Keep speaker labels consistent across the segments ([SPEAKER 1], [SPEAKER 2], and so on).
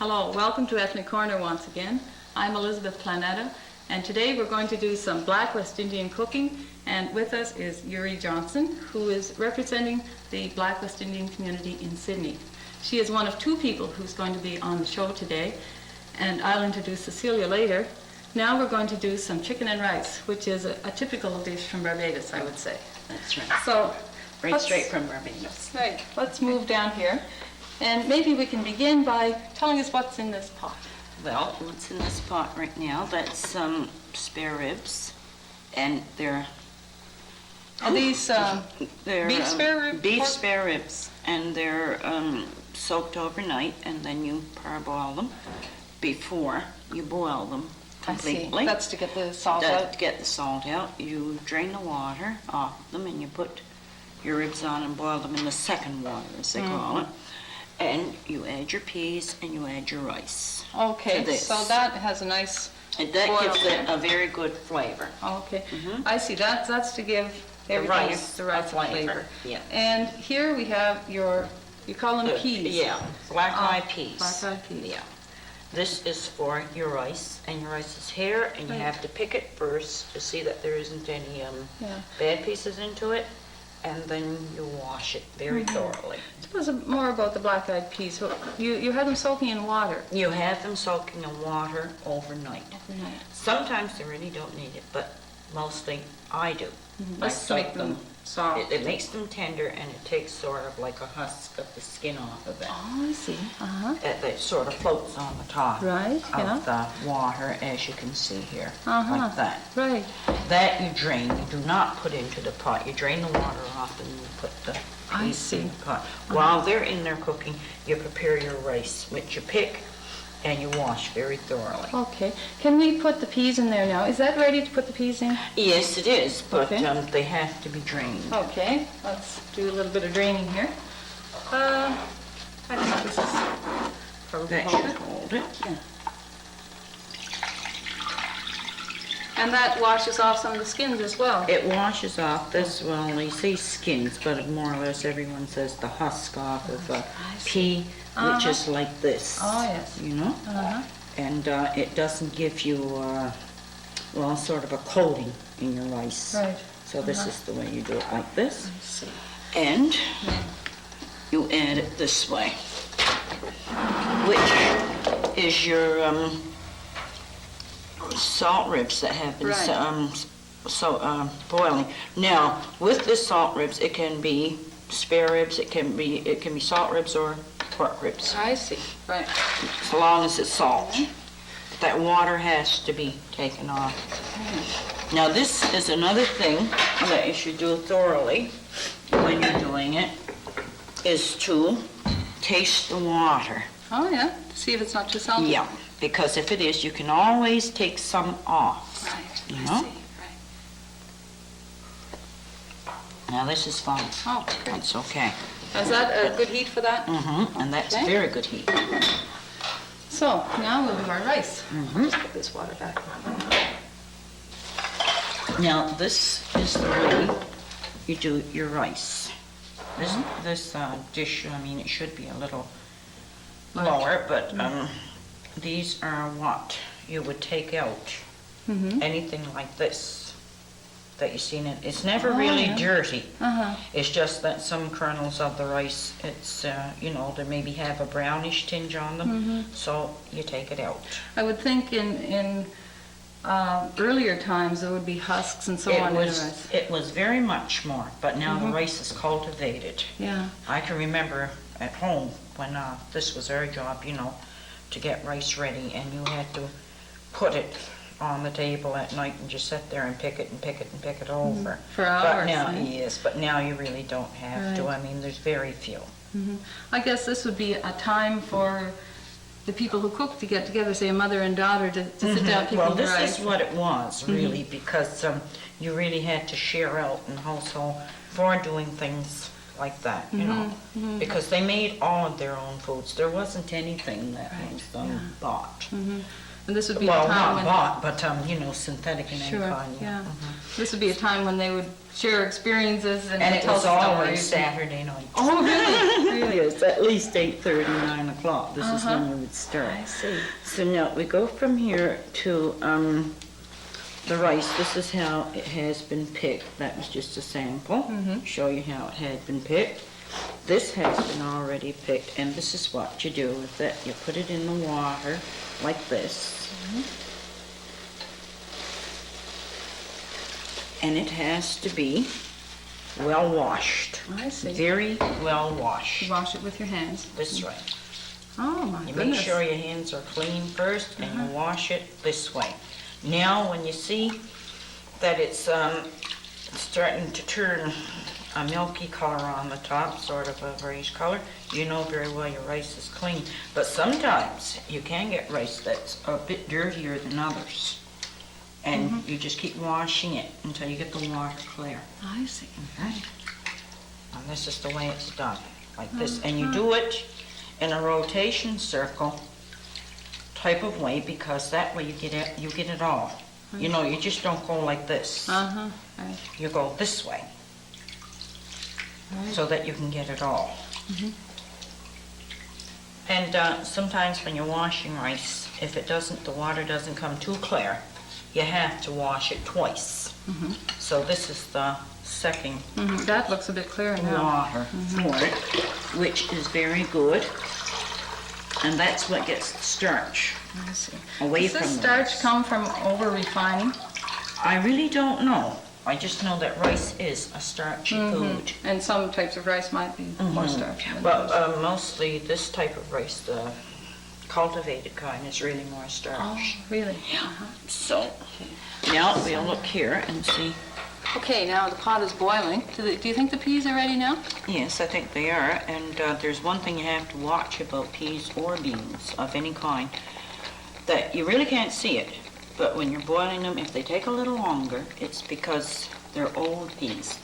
[SPEAKER 1] Hello, welcome to Ethnic Corner once again. I'm Elizabeth Planetta, and today we're going to do some Black West Indian cooking, and with us is Euri Johnson, who is representing the Black West Indian community in Sydney. She is one of two people who's going to be on the show today, and I'll introduce Cecilia later. Now we're going to do some chicken and rice, which is a typical dish from Barbados, I would say.
[SPEAKER 2] That's right.
[SPEAKER 1] So,
[SPEAKER 2] Right straight from Barbados.
[SPEAKER 1] Right, let's move down here. And maybe we can begin by telling us what's in this pot.
[SPEAKER 2] Well, what's in this pot right now, that's some spare ribs, and they're...
[SPEAKER 1] Are these
[SPEAKER 2] they're,
[SPEAKER 1] beef spare ribs?
[SPEAKER 2] Beef spare ribs, and they're soaked overnight, and then you parboil them before you boil them completely.
[SPEAKER 1] I see. That's to get the salt out?
[SPEAKER 2] To get the salt out. You drain the water off them, and you put your ribs on and boil them in the second water, as they call it. And you add your peas and you add your rice.
[SPEAKER 1] Okay, so that has a nice
[SPEAKER 2] and that gives it a very good flavor.
[SPEAKER 1] Okay, I see. That's to give everything the rice flavor.
[SPEAKER 2] Yeah.
[SPEAKER 1] And here we have you call them peas.
[SPEAKER 2] Yeah, black-eyed peas.
[SPEAKER 1] Black-eyed peas.
[SPEAKER 2] Yeah. This is for your rice, and your rice is here, and you have to pick it first to see that there isn't any bad pieces into it. And then you wash it very thoroughly.
[SPEAKER 1] Tell us more about the black-eyed peas. So you have them soaking in water.
[SPEAKER 2] You have them soaking in water overnight. Sometimes they really don't need it, but mostly I do. I soak them
[SPEAKER 1] soft.
[SPEAKER 2] It makes them tender, and it takes sort of like a husk of the skin off of it.
[SPEAKER 1] Oh, I see.
[SPEAKER 2] It sort of floats on the top of the water, as you can see here, like that.
[SPEAKER 1] Right.
[SPEAKER 2] That you drain. You do not put into the pot. You drain the water off, and you put the peas in the pot. While they're in there cooking, you prepare your rice, which you pick and you wash very thoroughly.
[SPEAKER 1] Okay. Can we put the peas in there now? Is that ready to put the peas in?
[SPEAKER 2] Yes, it is, but they have to be drained.
[SPEAKER 1] Okay. Let's do a little bit of draining here. I think this is probably
[SPEAKER 2] that should hold it.
[SPEAKER 1] Yeah. And that washes off some of the skins as well.
[SPEAKER 2] It washes off this, well, you say skins, but more or less everyone says the husk off of a pea, which is like this.
[SPEAKER 1] Oh, yes.
[SPEAKER 2] You know? And it doesn't give you, well, sort of a coating in your rice.
[SPEAKER 1] Right.
[SPEAKER 2] So this is the way you do it, like this.
[SPEAKER 1] I see.
[SPEAKER 2] And you add it this way, which is your salt ribs that have been boiling. Now, with the salt ribs, it can be spare ribs, it can be salt ribs or pork ribs.
[SPEAKER 1] I see. Right.
[SPEAKER 2] As long as it's salt. That water has to be taken off. Now, this is another thing that you should do thoroughly when you're doing it, is to taste the water.
[SPEAKER 1] Oh, yeah. See if it's not too salty.
[SPEAKER 2] Yeah. Because if it is, you can always take some off.
[SPEAKER 1] Right.
[SPEAKER 2] You know?
[SPEAKER 1] I see. Right.
[SPEAKER 2] Now this is fine.
[SPEAKER 1] Oh, great.
[SPEAKER 2] That's okay.
[SPEAKER 1] Is that a good heat for that?
[SPEAKER 2] And that's very good heat.
[SPEAKER 1] So now we'll do our rice. Just put this water back.
[SPEAKER 2] Now this is the way you do your rice. This dish, I mean, it should be a little lower, but these are what you would take out. Anything like this that you see in it. It's never really dirty. It's just that some kernels of the rice, it's, you know, they maybe have a brownish tinge on them, so you take it out.
[SPEAKER 1] I would think in earlier times there would be husks and so on in the rice.
[SPEAKER 2] It was very much more, but now the rice is cultivated.
[SPEAKER 1] Yeah.
[SPEAKER 2] I can remember at home when this was our job, you know, to get rice ready, and you had to put it on the table at night and just sit there and pick it and pick it and pick it over.
[SPEAKER 1] For hours.
[SPEAKER 2] But now you really don't have to. I mean, there's very few.
[SPEAKER 1] I guess this would be a time for the people who cook to get together, say a mother and daughter, to sit down picking
[SPEAKER 2] well,
[SPEAKER 1] the rice.
[SPEAKER 2] this is what it was, really, because you really had to share out in the household for doing things like that, you know, because they made all of their own foods. There wasn't anything that was bought.
[SPEAKER 1] And this would be
[SPEAKER 2] Well,
[SPEAKER 1] a time
[SPEAKER 2] not
[SPEAKER 1] when...
[SPEAKER 2] bought, but, you know, synthetic in any
[SPEAKER 1] Sure,
[SPEAKER 2] kind.
[SPEAKER 1] yeah.
[SPEAKER 2] Mhm.
[SPEAKER 1] This would be a time when they would share experiences and,
[SPEAKER 2] And it
[SPEAKER 1] tell
[SPEAKER 2] was always
[SPEAKER 1] stories.
[SPEAKER 2] Saturday night.
[SPEAKER 1] Oh, really? Really?
[SPEAKER 3] Yes, at least 8:30, 9 o'clock. This is when we would start.
[SPEAKER 1] I see.
[SPEAKER 3] So now we go from here to the rice. This is how it has been picked. That was just a sample. Show you how it had been picked. This has been already picked, and this is what you do with it. You put it in the water like this. And it has to be well washed.
[SPEAKER 1] I see.
[SPEAKER 2] Very well
[SPEAKER 1] You
[SPEAKER 2] washed.
[SPEAKER 1] wash it with your hands.
[SPEAKER 2] This way.
[SPEAKER 1] Oh, my
[SPEAKER 2] You
[SPEAKER 1] goodness.
[SPEAKER 2] make sure your hands are clean first, and you wash it this way. Now, when you see that it's starting to turn a milky color on the top, sort of a grayish color, you know very well your rice is clean. But sometimes you can get rice that's a bit dirtier than others. And you just keep washing it until you get the water clear.
[SPEAKER 1] I see.
[SPEAKER 2] And this is the way it's done, like this. And you do it in a rotation circle type of way, because that way you get it all. You know, you just don't go like this.
[SPEAKER 1] Uh-huh. Right.
[SPEAKER 2] You go this way, so that you can get it all. And sometimes when you're washing rice, if the water doesn't come too clear, you have to wash it twice. So this is the second
[SPEAKER 1] That looks a bit clearer now.
[SPEAKER 3] Water for it, which is very good. And that's what gets the starch
[SPEAKER 1] I see.
[SPEAKER 3] away
[SPEAKER 1] Does
[SPEAKER 3] from
[SPEAKER 1] this
[SPEAKER 3] the
[SPEAKER 1] starch
[SPEAKER 3] rice.
[SPEAKER 1] come from over-refining?
[SPEAKER 3] I really don't know.
[SPEAKER 2] I just know that rice is a starchy food.
[SPEAKER 1] And some types of rice might be more starchy than
[SPEAKER 2] But
[SPEAKER 1] others.
[SPEAKER 2] mostly this type of rice, the cultivated kind, is really more
[SPEAKER 1] Oh,
[SPEAKER 2] starch.
[SPEAKER 1] really? Uh-huh.
[SPEAKER 3] So now we'll look here and see.
[SPEAKER 1] Okay, now the pot is boiling. Do you think the peas are ready now?
[SPEAKER 3] Yes, I think they are. And there's one thing you have to watch about peas or beans of any kind, that you really can't see it. But when you're boiling them, if they take a little longer, it's because they're old peas,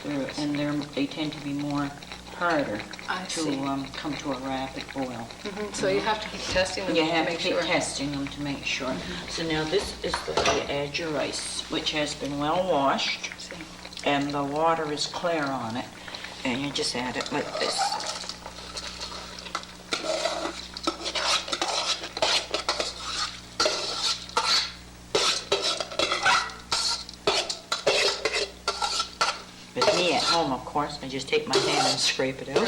[SPEAKER 3] they tend to be more harder
[SPEAKER 1] I
[SPEAKER 3] to
[SPEAKER 1] see.
[SPEAKER 3] come to a rapid boil.
[SPEAKER 1] So you have to keep testing them
[SPEAKER 3] You
[SPEAKER 1] to
[SPEAKER 3] have to
[SPEAKER 1] make
[SPEAKER 3] keep
[SPEAKER 1] sure.
[SPEAKER 3] testing them to make sure. So now this is the way you add your rice, which has been well washed,
[SPEAKER 1] See.
[SPEAKER 3] and the water is clear on it, and you just add it like this. With me at home, of course, I just take my hand and scrape it out.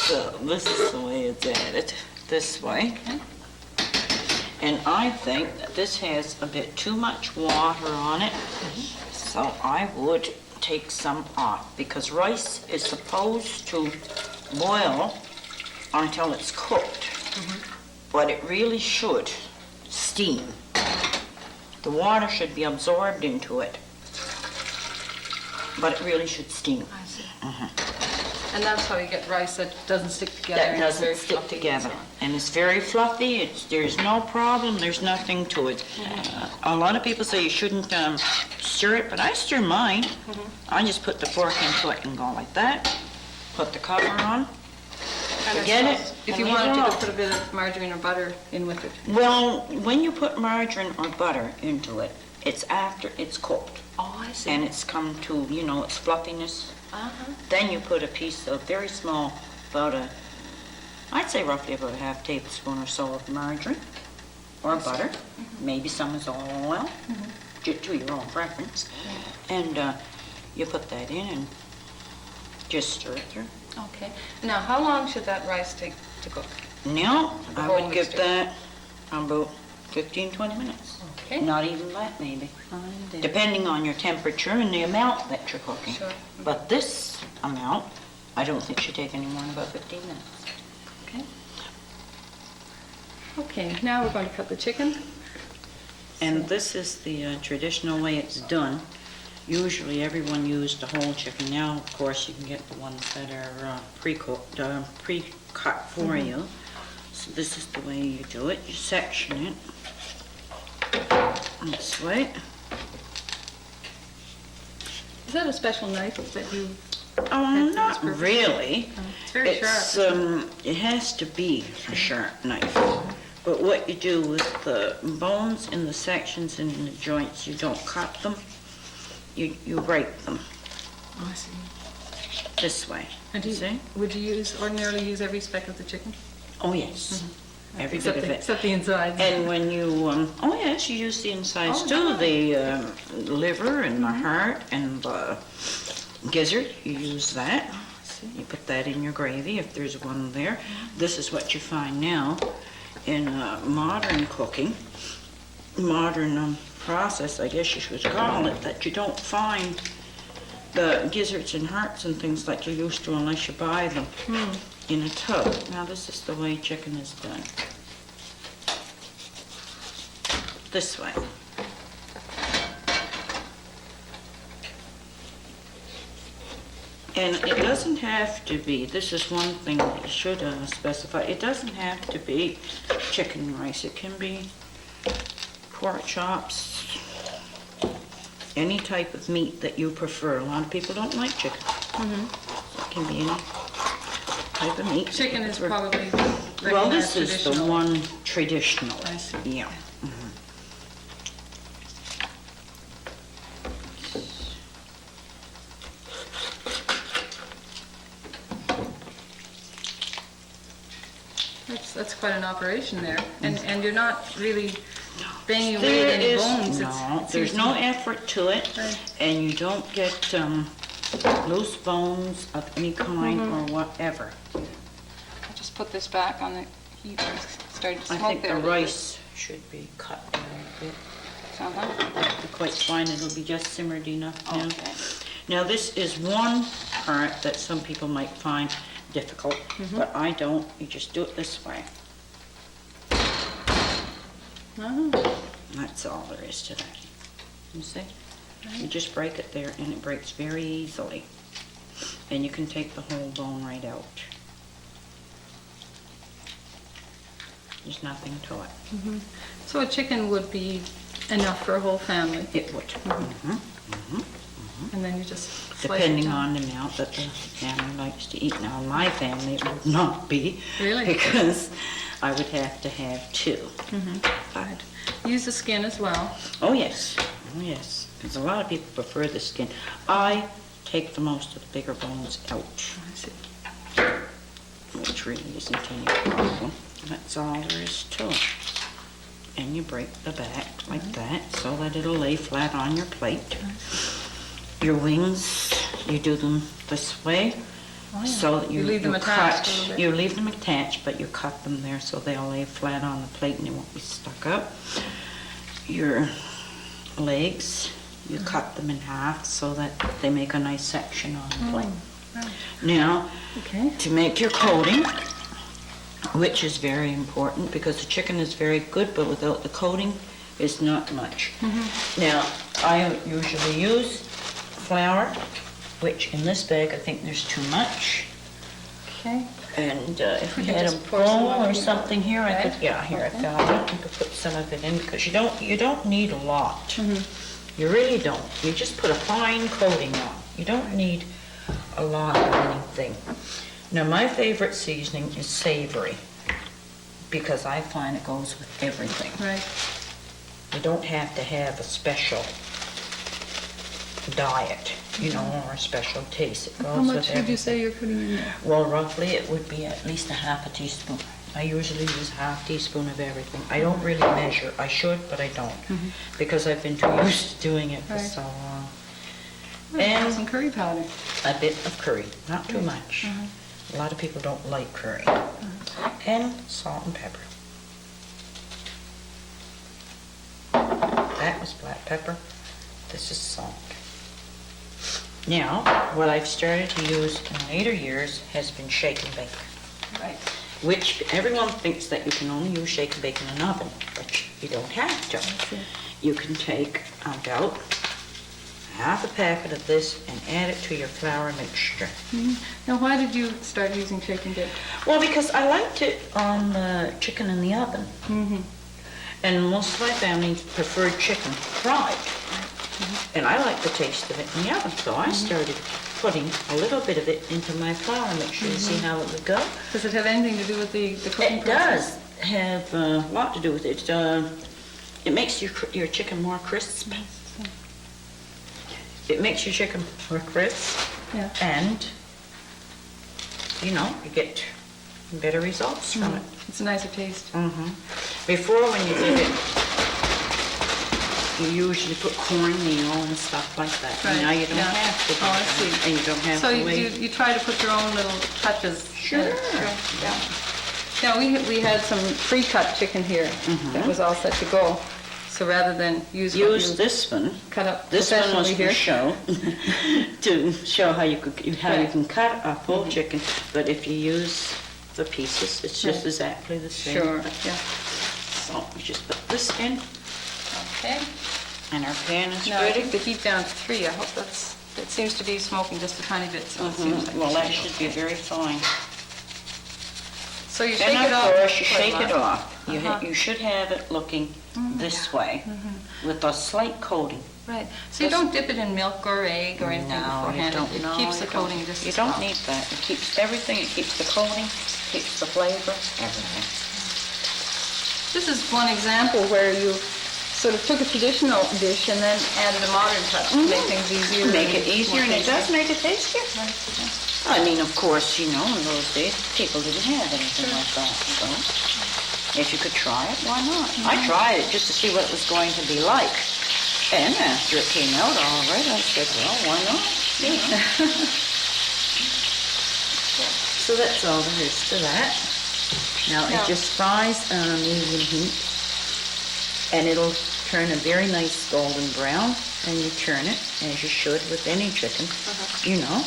[SPEAKER 3] So this is the way it's added, this way. And I think that this has a bit too much water on it, so I would take some off, because rice is supposed to boil until it's cooked, but it really should steam. The water should be absorbed into it, but it really should steam.
[SPEAKER 1] I see. And that's how you get rice that doesn't stick together.
[SPEAKER 3] That
[SPEAKER 1] and it's very
[SPEAKER 3] doesn't stick
[SPEAKER 1] fluffy and
[SPEAKER 3] together.
[SPEAKER 1] so on.
[SPEAKER 3] And it's very fluffy, there's no problem, there's nothing to it. A lot of people say you shouldn't stir it, but I stir mine. I just put the fork into it and go like that, put the cover on.
[SPEAKER 1] And I
[SPEAKER 3] Forget
[SPEAKER 1] suppose
[SPEAKER 3] it,
[SPEAKER 1] If you
[SPEAKER 3] and leave
[SPEAKER 1] wanted
[SPEAKER 3] it
[SPEAKER 1] to
[SPEAKER 3] alone.
[SPEAKER 1] put a bit of margarine or butter in with it.
[SPEAKER 3] Well, when you put margarine or butter into it, it's after it's cooked.
[SPEAKER 1] Oh, I see.
[SPEAKER 3] And it's come to, you know, its fluffiness.
[SPEAKER 1] Uh-huh.
[SPEAKER 3] Then you put a piece of very small, I'd say roughly about a half tablespoon or so of margarine or butter. Maybe some is all oil, to your own preference. And you put that in and just stir it through.
[SPEAKER 1] Okay. Now, how long should that rice take to cook?
[SPEAKER 3] Now,
[SPEAKER 1] The
[SPEAKER 3] I
[SPEAKER 1] whole
[SPEAKER 3] would give
[SPEAKER 1] mixture.
[SPEAKER 3] that about 15, 20 minutes.
[SPEAKER 1] Okay.
[SPEAKER 3] Not even that, maybe.
[SPEAKER 1] Fine, then.
[SPEAKER 3] Depending on your temperature and the amount that you're cooking.
[SPEAKER 1] Sure.
[SPEAKER 3] But this amount, I don't think should take any more than about 15 minutes.
[SPEAKER 1] Okay. Okay, now we're going to cut the chicken.
[SPEAKER 3] And this is the traditional way it's done. Usually everyone used the whole chicken. Now, of course, you can get the ones that are pre-cooked, pre-cut for you. So this is the way you do it. You section it this way.
[SPEAKER 1] Is that a special knife that you...
[SPEAKER 3] Oh,
[SPEAKER 1] That's
[SPEAKER 3] not
[SPEAKER 1] perfect.
[SPEAKER 3] really.
[SPEAKER 1] It's very sharp.
[SPEAKER 3] It has to be a sharp knife. But what you do with the bones in the sections and in the joints, you don't cut them, you break them
[SPEAKER 1] Oh, I see.
[SPEAKER 3] this way.
[SPEAKER 1] And do
[SPEAKER 3] See?
[SPEAKER 1] would you ordinarily use every speck of the chicken?
[SPEAKER 3] Oh, yes. Every bit of it.
[SPEAKER 1] Except the inside.
[SPEAKER 3] And when you, oh yes, you use the insides
[SPEAKER 1] Oh,
[SPEAKER 3] too,
[SPEAKER 1] yeah.
[SPEAKER 3] the liver and the heart and the gizzard, you use that. You put that in your gravy if there's one there. This is what you find now in modern cooking, modern process, I guess you should call it, that you don't find the gizzards and hearts and things like you used to unless you buy them in a tub. Now this is the way chicken is done. This way. And it doesn't have to be, this is one thing that you should specify, it doesn't have to be chicken rice. It can be pork chops, any type of meat that you prefer. A lot of people don't like chicken. It can be any type of meat.
[SPEAKER 1] Chicken is probably
[SPEAKER 3] Well, this is the
[SPEAKER 1] traditional.
[SPEAKER 3] one traditional.
[SPEAKER 1] I see.
[SPEAKER 3] Yeah.
[SPEAKER 1] That's quite an operation there. And you're not really banging away
[SPEAKER 3] There
[SPEAKER 1] at any
[SPEAKER 3] is,
[SPEAKER 1] bones.
[SPEAKER 3] no, there's no effort to it,
[SPEAKER 1] Right.
[SPEAKER 3] and you don't get loose bones of any kind or whatever.
[SPEAKER 1] I'll just put this back on the heat. It's starting to
[SPEAKER 3] I
[SPEAKER 1] smoke
[SPEAKER 3] think
[SPEAKER 1] there
[SPEAKER 3] the
[SPEAKER 1] a little bit.
[SPEAKER 3] rice should be cut down a bit.
[SPEAKER 1] Uh-huh.
[SPEAKER 3] Be quite fine, it'll be just simmered enough now.
[SPEAKER 1] Okay.
[SPEAKER 3] Now, this is one part that some people might find difficult, but I don't. You just do it this way.
[SPEAKER 1] Oh,
[SPEAKER 3] That's all there is to that. You see? You just break it there, and it breaks very easily. And you can take the whole bone right out. There's nothing to it.
[SPEAKER 1] so a chicken would be enough for a whole family,
[SPEAKER 3] It would.
[SPEAKER 1] and then you just slice it
[SPEAKER 3] Depending
[SPEAKER 1] down.
[SPEAKER 3] on the amount that the family likes to eat. Now, in my family, it would not be.
[SPEAKER 1] Really?
[SPEAKER 3] Because I would have to have two.
[SPEAKER 1] Right. Use the skin as well.
[SPEAKER 3] Oh, yes. Oh, yes. Because a lot of people prefer the skin. I take the most of the bigger bones out,
[SPEAKER 1] I see.
[SPEAKER 3] which really isn't any problem. That's all there is to it. And you break the back like that so that it'll lay flat on your plate. Your wings, you do them this way.
[SPEAKER 1] Oh, yeah.
[SPEAKER 3] So that
[SPEAKER 1] You leave them attached a little bit.
[SPEAKER 3] You leave them attached, but you cut them there so they'll lay flat on the plate and they won't be stuck up. Your legs, you cut them in half so that they make a nice section on the plate.
[SPEAKER 1] Right.
[SPEAKER 3] Now,
[SPEAKER 1] Okay.
[SPEAKER 3] to make your coating, which is very important because the chicken is very good, but without the coating, it's not much. Now, I usually use flour, which in this bag I think there's too much.
[SPEAKER 1] Okay.
[SPEAKER 3] And if we
[SPEAKER 1] You
[SPEAKER 3] had a
[SPEAKER 1] just pour some
[SPEAKER 3] bowl
[SPEAKER 1] of
[SPEAKER 3] or
[SPEAKER 1] it.
[SPEAKER 3] something here, I could,
[SPEAKER 1] Okay.
[SPEAKER 3] yeah, here I found it. You could put some of it in because you don't need a lot. You really don't. You just put a fine coating on. You don't need a lot of anything. Now, my favorite seasoning is savory because I find it goes with everything.
[SPEAKER 1] Right.
[SPEAKER 3] You don't have to have a special diet, you know, or a special taste. It goes
[SPEAKER 1] How
[SPEAKER 3] with
[SPEAKER 1] much
[SPEAKER 3] everything.
[SPEAKER 1] would you say you're putting in there?
[SPEAKER 3] Well, roughly it would be at least a half a teaspoon. I usually use half teaspoon of everything. I don't really measure. I should, but I don't. Because I've been too used to doing it for
[SPEAKER 1] Right.
[SPEAKER 3] so long.
[SPEAKER 1] And some curry powder.
[SPEAKER 3] A bit of curry, not too much. A lot of people don't like curry. And salt and pepper. That was black pepper. This is salt. Now, what I've started to use in later years has been shake and bake,
[SPEAKER 1] Right.
[SPEAKER 3] which everyone thinks that you can only use shake and bake in an oven, but you don't have to. You can take about half a packet of this and add it to your flour mixture.
[SPEAKER 1] Now, why did you start using shake and bake?
[SPEAKER 3] Well, because I liked it on the chicken in the oven. And most of my family preferred chicken fried. And I like the taste of it in the oven, so I started putting a little bit of it into my flour mixture to see how it would go.
[SPEAKER 1] Does it have anything to do with the cooking
[SPEAKER 3] It
[SPEAKER 1] process?
[SPEAKER 3] does. have a lot to do with it. It makes your chicken more crisp. It makes your chicken more crisp,
[SPEAKER 1] Yeah.
[SPEAKER 3] and you know, you get better results from it.
[SPEAKER 1] It's a nicer taste.
[SPEAKER 3] Before, when you did it, you usually put cornmeal and stuff like that.
[SPEAKER 1] Right,
[SPEAKER 3] Now you don't
[SPEAKER 1] yeah.
[SPEAKER 3] have to do
[SPEAKER 1] Oh, I
[SPEAKER 3] that,
[SPEAKER 1] see.
[SPEAKER 3] and you don't have
[SPEAKER 1] So
[SPEAKER 3] to
[SPEAKER 1] you
[SPEAKER 3] wait.
[SPEAKER 1] try to put your own little touches.
[SPEAKER 3] Sure.
[SPEAKER 1] Yeah. Now, we had some pre-cut chicken here that was all set to go. So rather than use what
[SPEAKER 3] Use
[SPEAKER 1] you
[SPEAKER 3] this one.
[SPEAKER 1] cut up
[SPEAKER 3] This one was
[SPEAKER 1] professionally
[SPEAKER 3] for
[SPEAKER 1] here.
[SPEAKER 3] show, to show how you
[SPEAKER 1] Right.
[SPEAKER 3] can cut a whole chicken. But if you use the pieces, it's just
[SPEAKER 1] Right.
[SPEAKER 3] exactly the same.
[SPEAKER 1] Sure, yeah.
[SPEAKER 3] So we just put this in,
[SPEAKER 1] Okay.
[SPEAKER 3] and our pan is
[SPEAKER 1] Now, I
[SPEAKER 3] ready.
[SPEAKER 1] think the heat down to 3. I hope it seems to be smoking just a tiny bit, so it seems like
[SPEAKER 3] Well,
[SPEAKER 1] it
[SPEAKER 3] that
[SPEAKER 1] be
[SPEAKER 3] should be
[SPEAKER 1] okay.
[SPEAKER 3] very fine.
[SPEAKER 1] So you shake
[SPEAKER 3] And
[SPEAKER 1] it
[SPEAKER 3] of
[SPEAKER 1] off.
[SPEAKER 3] course, you
[SPEAKER 1] quite a
[SPEAKER 3] shake it
[SPEAKER 1] lot.
[SPEAKER 3] off.
[SPEAKER 1] Uh-huh.
[SPEAKER 3] You should have it looking this way, with a slight coating.
[SPEAKER 1] Right. So you don't dip it in milk or egg or anything
[SPEAKER 3] No, you
[SPEAKER 1] beforehand?
[SPEAKER 3] don't.
[SPEAKER 1] It
[SPEAKER 3] No,
[SPEAKER 1] keeps the
[SPEAKER 3] you
[SPEAKER 1] coating
[SPEAKER 3] don't.
[SPEAKER 1] just
[SPEAKER 3] You
[SPEAKER 1] as
[SPEAKER 3] don't
[SPEAKER 1] well.
[SPEAKER 3] need that. It keeps everything. It keeps the coating, keeps the flavor, everything.
[SPEAKER 1] This is one example where you sort of took a traditional dish and then added a modern touch to make things easier.
[SPEAKER 3] Make it
[SPEAKER 1] and
[SPEAKER 3] easier,
[SPEAKER 1] more
[SPEAKER 3] and it does
[SPEAKER 1] tasty.
[SPEAKER 3] make it tastier.
[SPEAKER 1] Right, yeah.
[SPEAKER 3] I mean, of course, you know, in those days, people didn't have anything like that, so if you could try it, why not? I tried it just to see what it was going to be like. And after it came out all right, I said, well, why not? Yeah. So that's all there is to that. Now,
[SPEAKER 1] Now-
[SPEAKER 3] it just fries on medium heat, and it'll turn a very nice golden brown, and you turn it, as you should with any chicken, you know.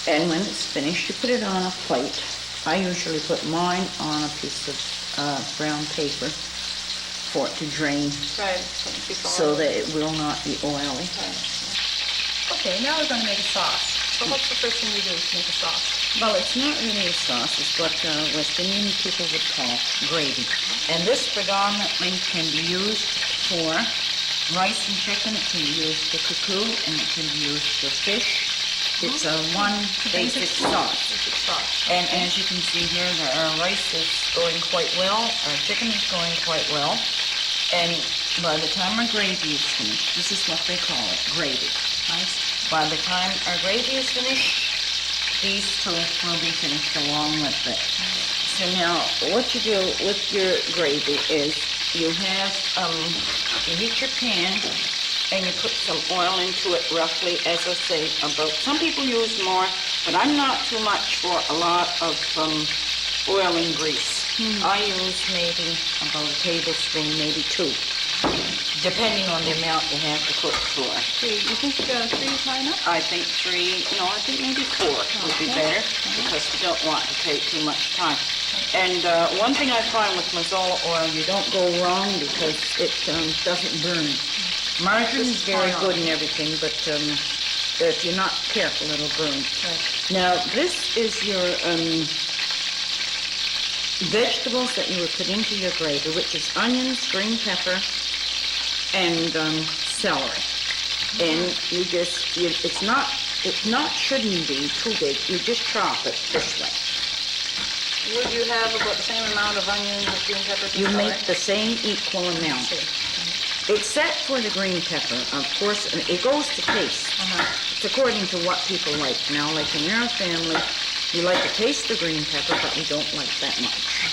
[SPEAKER 3] And when it's finished, you put it on a plate. I usually put mine on a piece of brown paper for it to drain
[SPEAKER 1] Right. Something keep all
[SPEAKER 3] so
[SPEAKER 1] over.
[SPEAKER 3] that it will not be oily.
[SPEAKER 1] Okay, now we're going to make a sauce. So what's the first thing you do to make a sauce?
[SPEAKER 3] Well, it's not really a sauce. It's what West Indian people would call gravy. And this predominantly can be used for rice and chicken. It can be used for cuckoo, and it can be used for fish. It's a one basic sauce.
[SPEAKER 1] Basic sauce.
[SPEAKER 3] And as you can see here, our rice is going quite well. Our chicken is going quite well. And by the time our gravy is finished, this is what they call it, gravy. Right? By the time our gravy is finished, these two will be finished along with it. So now, what you do with your gravy is you have, you heat your pan, and you put some oil into it roughly, as I say, about, some people use more, but I'm not too much for a lot of oil and grease. I use maybe about a tablespoon, maybe 2, depending on the amount you have to cook for.
[SPEAKER 1] 3. You think 3 is high enough?
[SPEAKER 3] I think 3, no, I think maybe 4 would be better, because you don't want to take too much time. And one thing I find with Mazola oil, you don't go wrong because it doesn't burn. Margarine is very good and everything, but if you're not careful, it'll burn. Now, this is your vegetables that you would put into your gravy, which is onions, green pepper, and celery. And you just, it's not, shouldn't be too big. You just chop it this way.
[SPEAKER 1] Would you have about the same amount of onions and green peppers and
[SPEAKER 3] You
[SPEAKER 1] celery?
[SPEAKER 3] make the same equal amount. Except for the green pepper, of course, and it goes to taste. It's according to what people like. Now, like in our family, we like to taste the green pepper, but we don't like that much.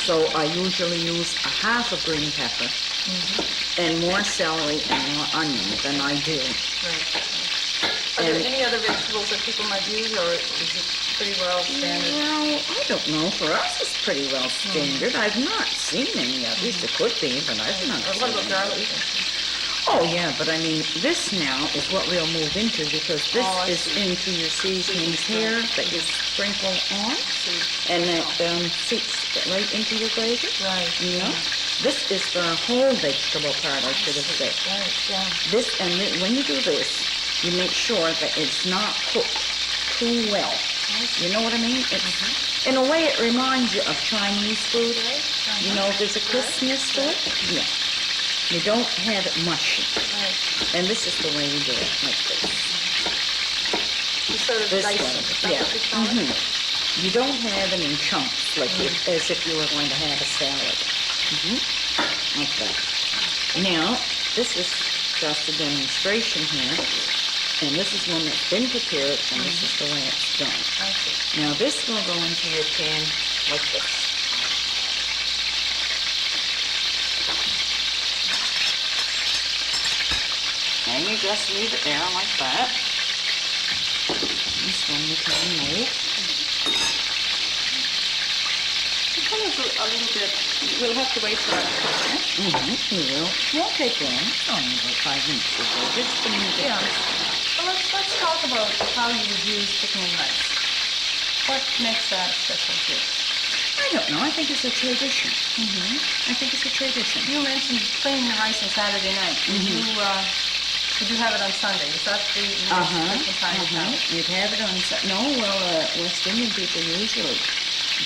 [SPEAKER 3] So I usually use a half a green pepper and more celery and more onion than I do.
[SPEAKER 1] Are there any other vegetables that people might use, or is it pretty well standard?
[SPEAKER 3] Well, I don't know. For us, it's pretty well standard. I've not seen any others. It could be, but I've not
[SPEAKER 1] Or what
[SPEAKER 3] seen
[SPEAKER 1] about
[SPEAKER 3] any.
[SPEAKER 1] garlic?
[SPEAKER 3] Oh, yeah, but I mean, this now is what we'll move into, because this
[SPEAKER 1] Oh, I
[SPEAKER 3] is
[SPEAKER 1] see.
[SPEAKER 3] into your seasonings here that you sprinkle on, and that seeps right into your gravy.
[SPEAKER 1] Right.
[SPEAKER 3] You know? This is the whole vegetable part, I should have said.
[SPEAKER 1] Right, yeah.
[SPEAKER 3] This, and when you do this, you make sure that it's not cooked too well. You know what I mean? It's, in a way, it reminds you of Chinese food. You know, there's a crispness to it. Yeah. You don't have it mushy.
[SPEAKER 1] Right.
[SPEAKER 3] And this is the way you do it, like this.
[SPEAKER 1] You sort of
[SPEAKER 3] This
[SPEAKER 1] dice
[SPEAKER 3] way,
[SPEAKER 1] it. Is that
[SPEAKER 3] yeah.
[SPEAKER 1] what you call it?
[SPEAKER 2] You don't have them in chunks, like as if you were going to have a salad. Like that. Now, this is just a demonstration here, and this is one that's been prepared, and this is the way it's done. Now, this will go into your pan like this. And you just leave it there like that. This one you can remove.
[SPEAKER 1] The color's a little bit, we'll have to wait for that to cook, eh?
[SPEAKER 2] We will. Won't take long. It's only about 5 minutes or so. Just a minute.
[SPEAKER 1] Yeah. Well, let's talk about how you would use chicken and rice. What makes that a special dish?
[SPEAKER 2] I don't know. I think it's a tradition. I think it's a tradition.
[SPEAKER 1] You mentioned cleaning the rice on Saturday night. Would you have it on Sunday? Is that the most time of time?
[SPEAKER 2] You'd have it on Sunday. No, well, West Indian people usually,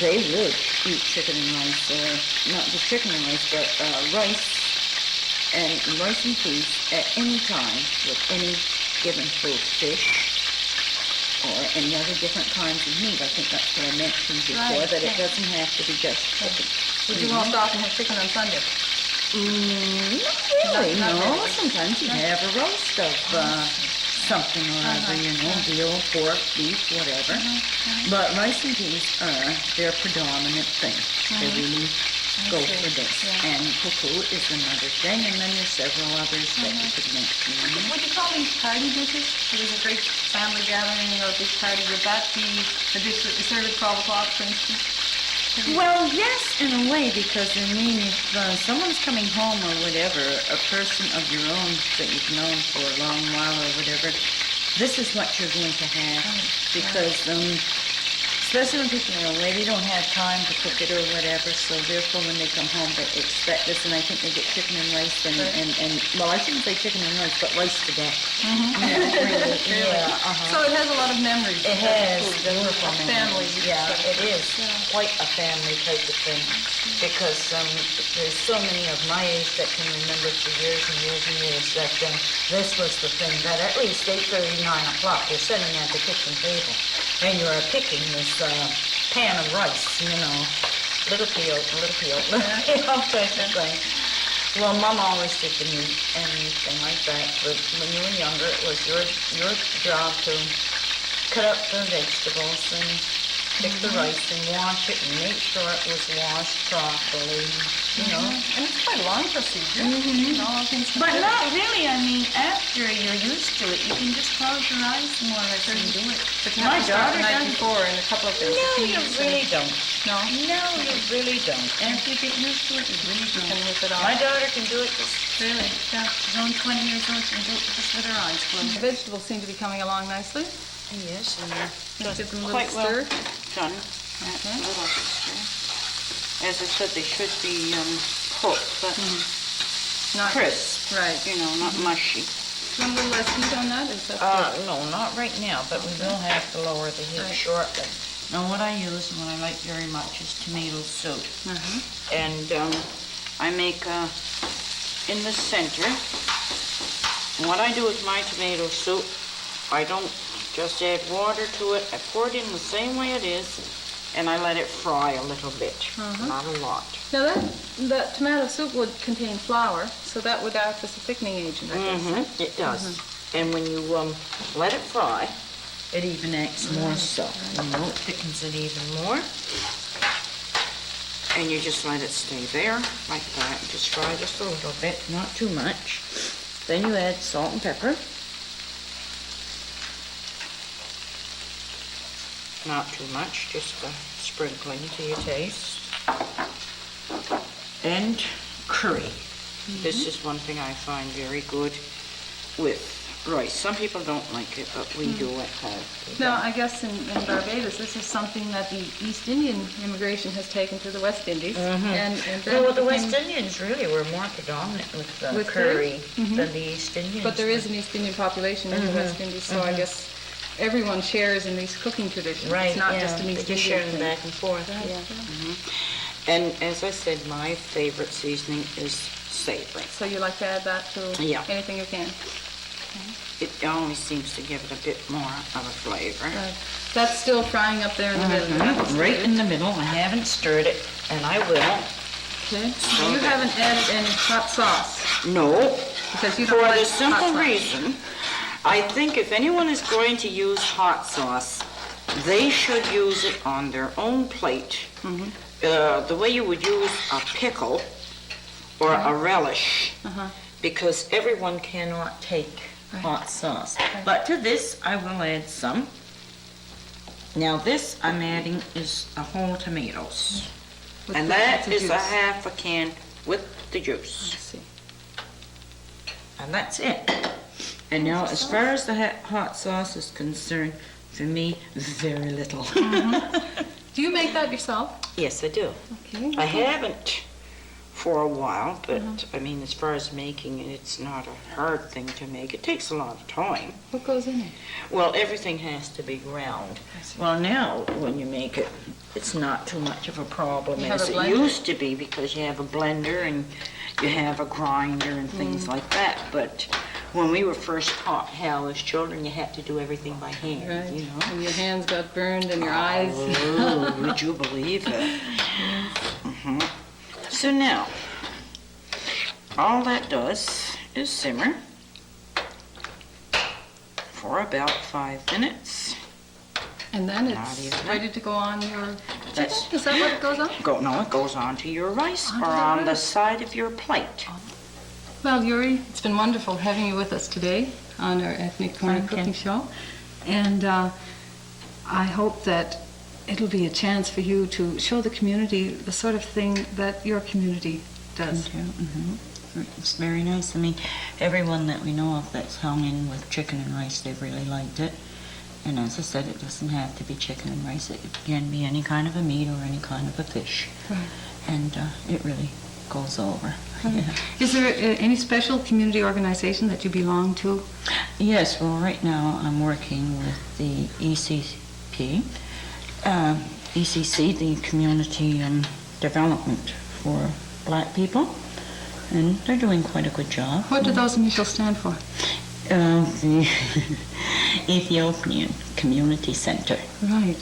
[SPEAKER 2] they would eat chicken and rice, or not just chicken and rice, but rice and peas at any time with any given food, fish, or any other different kinds of meat. I think that's what I mentioned before, that it doesn't have to be just chicken.
[SPEAKER 1] Would you most often have chicken on Sunday?
[SPEAKER 2] Not really, no. Sometimes you have a roast of something or other, veal, pork, beef, whatever. But rice and peas are their predominant thing. They really go for this. And cuckoo is another thing, and then there's several others that you could mention.
[SPEAKER 1] Would you call these party dishes? If there's a great family gathering or a big party, would that be the dish that you serve at 12 o'clock, for instance?
[SPEAKER 2] Well, yes, in a way, because I mean, if someone's coming home or whatever, a person of your own that you've known for a long while or whatever, this is what you're going to have. Because, especially when people are away, they don't have time to cook it or whatever, so therefore when they come home, they expect this, and I think they get chicken and rice, and well, I shouldn't say chicken and rice, but rice to death. Really.
[SPEAKER 1] So it has a lot of memories.
[SPEAKER 2] It has wonderful
[SPEAKER 1] family.
[SPEAKER 2] Yeah, it is quite a family type of thing, because there's so many of my age that can remember for years and years and years that this was the thing that at least 8:30, 9 o'clock, you're sitting at the kitchen table and you're picking this pan of rice, little peel, type of thing. Well, Mom always did the meat and anything like that, but when you were younger, it was your job to cut up the vegetables and pick the rice and wash it and make sure it was washed properly,
[SPEAKER 1] And it's quite a long procedure.
[SPEAKER 2] But not really. I mean, after you're used to it, you can just close your eyes more or less and do it.
[SPEAKER 1] But you have to start the night before and a couple of things.
[SPEAKER 2] No, you really don't.
[SPEAKER 1] No?
[SPEAKER 2] No, you really don't. After you get used to it, you really
[SPEAKER 1] You
[SPEAKER 2] don't.
[SPEAKER 1] can whip it off.
[SPEAKER 2] My daughter can do it just,
[SPEAKER 1] Really? Yeah.
[SPEAKER 2] she's only 20 years old, she can do it just with her eyes
[SPEAKER 1] The
[SPEAKER 2] closed.
[SPEAKER 1] vegetables seem to be coming along nicely.
[SPEAKER 2] Yes, and
[SPEAKER 1] Let's give them a
[SPEAKER 2] quite
[SPEAKER 1] little
[SPEAKER 2] well
[SPEAKER 1] stir.
[SPEAKER 2] done.
[SPEAKER 1] Okay.
[SPEAKER 2] A little stir. As I said, they should be cooked, but
[SPEAKER 1] Not
[SPEAKER 2] crisp.
[SPEAKER 1] Right.
[SPEAKER 2] Not mushy.
[SPEAKER 1] One little less heat on that? Is that good?
[SPEAKER 2] No, not right now, but we will have to lower the heat
[SPEAKER 1] Right.
[SPEAKER 2] shortly. Now, what I use and what I like very much is tomato soup. And I make in the center. What I do with my tomato soup, I don't just add water to it. I pour it in the same way it is, and I let it fry a little bit, not a lot.
[SPEAKER 1] Now that tomato soup would contain flour, so that would act as a thickening agent, I guess.
[SPEAKER 2] It does. And when you let it fry, it even acts more so. It thickens it even more. And you just let it stay there like that. Just fry just a little bit, not too much. Then you add salt and pepper. Not too much, just a sprinkling to your taste. And curry. This is one thing I find very good with rice. Some people don't like it, but we do at home.
[SPEAKER 1] Now, I guess in Barbados, this is something that the East Indian immigration has taken to the West Indies. And then
[SPEAKER 2] Well, the
[SPEAKER 1] became-
[SPEAKER 2] West Indians really were more predominant with
[SPEAKER 1] With
[SPEAKER 2] curry than the East Indians.
[SPEAKER 1] But there is an East Indian population in the West Indies, so I guess everyone shares in these cooking traditions.
[SPEAKER 2] Right,
[SPEAKER 1] It's not
[SPEAKER 2] yeah,
[SPEAKER 1] just an
[SPEAKER 2] they
[SPEAKER 1] East
[SPEAKER 2] just
[SPEAKER 1] Indian
[SPEAKER 2] share them
[SPEAKER 1] thing.
[SPEAKER 2] back and forth.
[SPEAKER 1] Right,
[SPEAKER 2] Yeah.
[SPEAKER 1] yeah.
[SPEAKER 2] And as I said, my favorite seasoning is savory.
[SPEAKER 1] So you like to add that to
[SPEAKER 2] Yeah.
[SPEAKER 1] anything you can?
[SPEAKER 2] It always seems to give it a bit more of a flavor.
[SPEAKER 1] That's still frying up there in the middle. That's
[SPEAKER 2] Right
[SPEAKER 1] good.
[SPEAKER 2] in the middle. I haven't stirred it, and I will.
[SPEAKER 1] Okay. So you haven't added any hot sauce
[SPEAKER 2] No,
[SPEAKER 1] because you
[SPEAKER 2] for
[SPEAKER 1] don't like
[SPEAKER 2] the
[SPEAKER 1] hot
[SPEAKER 2] simple
[SPEAKER 1] sauce.
[SPEAKER 2] reason, I think if anyone is going to use hot sauce, they should use it on their own plate. The way you would use a pickle or a relish, because everyone cannot take hot sauce. But to this, I will add some. Now this I'm adding is the whole tomatoes. And that is a half a can with the juice.
[SPEAKER 1] Let's see.
[SPEAKER 2] And that's it. And now as far as the hot sauce is concerned, for me, very little.
[SPEAKER 1] Do you make that yourself?
[SPEAKER 2] Yes, I do.
[SPEAKER 1] Okay.
[SPEAKER 2] I haven't for a while, but I mean, as far as making it, it's not a hard thing to make. It takes a lot of time.
[SPEAKER 1] What goes in it?
[SPEAKER 2] Well, everything has to be ground. Well, now, when you make it, it's not too much of a problem
[SPEAKER 1] You have
[SPEAKER 2] as
[SPEAKER 1] a
[SPEAKER 2] it
[SPEAKER 1] blender?
[SPEAKER 2] used to be, because you have a blender and you have a grinder and things like that. But when we were first taught how as children, you had to do everything by hand,
[SPEAKER 1] Right.
[SPEAKER 2] you know.
[SPEAKER 1] And your hands got burned and your eyes.
[SPEAKER 2] Oh, would you believe it? So now, all that does is simmer for about 5 minutes.
[SPEAKER 1] And then
[SPEAKER 2] Not
[SPEAKER 1] it's
[SPEAKER 2] even.
[SPEAKER 1] ready to go on your chicken?
[SPEAKER 2] That's-
[SPEAKER 1] Is that what it goes on?
[SPEAKER 2] No, it goes onto your rice
[SPEAKER 1] Onto
[SPEAKER 2] or
[SPEAKER 1] the
[SPEAKER 2] on the
[SPEAKER 1] rice.
[SPEAKER 2] side of your plate.
[SPEAKER 1] Well, Euri, it's been wonderful having you with us today on our Ethnic Corner
[SPEAKER 2] Thank you.
[SPEAKER 1] cooking show. And I hope that it'll be a chance for you to show the community the sort of thing that your community does.
[SPEAKER 2] It's very nice. I mean, everyone that we know of that's hung in with chicken and rice, they've really liked it. And as I said, it doesn't have to be chicken and rice. It can be any kind of a meat or any kind of a fish.
[SPEAKER 1] Right.
[SPEAKER 2] And it really goes over. Yeah.
[SPEAKER 1] Is there any special community organization that you belong to?
[SPEAKER 2] Yes, well, right now I'm working with the ECP, ECC, the Community Development for Black People, and they're doing quite a good job.
[SPEAKER 1] What do those initials stand for?
[SPEAKER 2] The Ethiopian Community Center.
[SPEAKER 1] Right.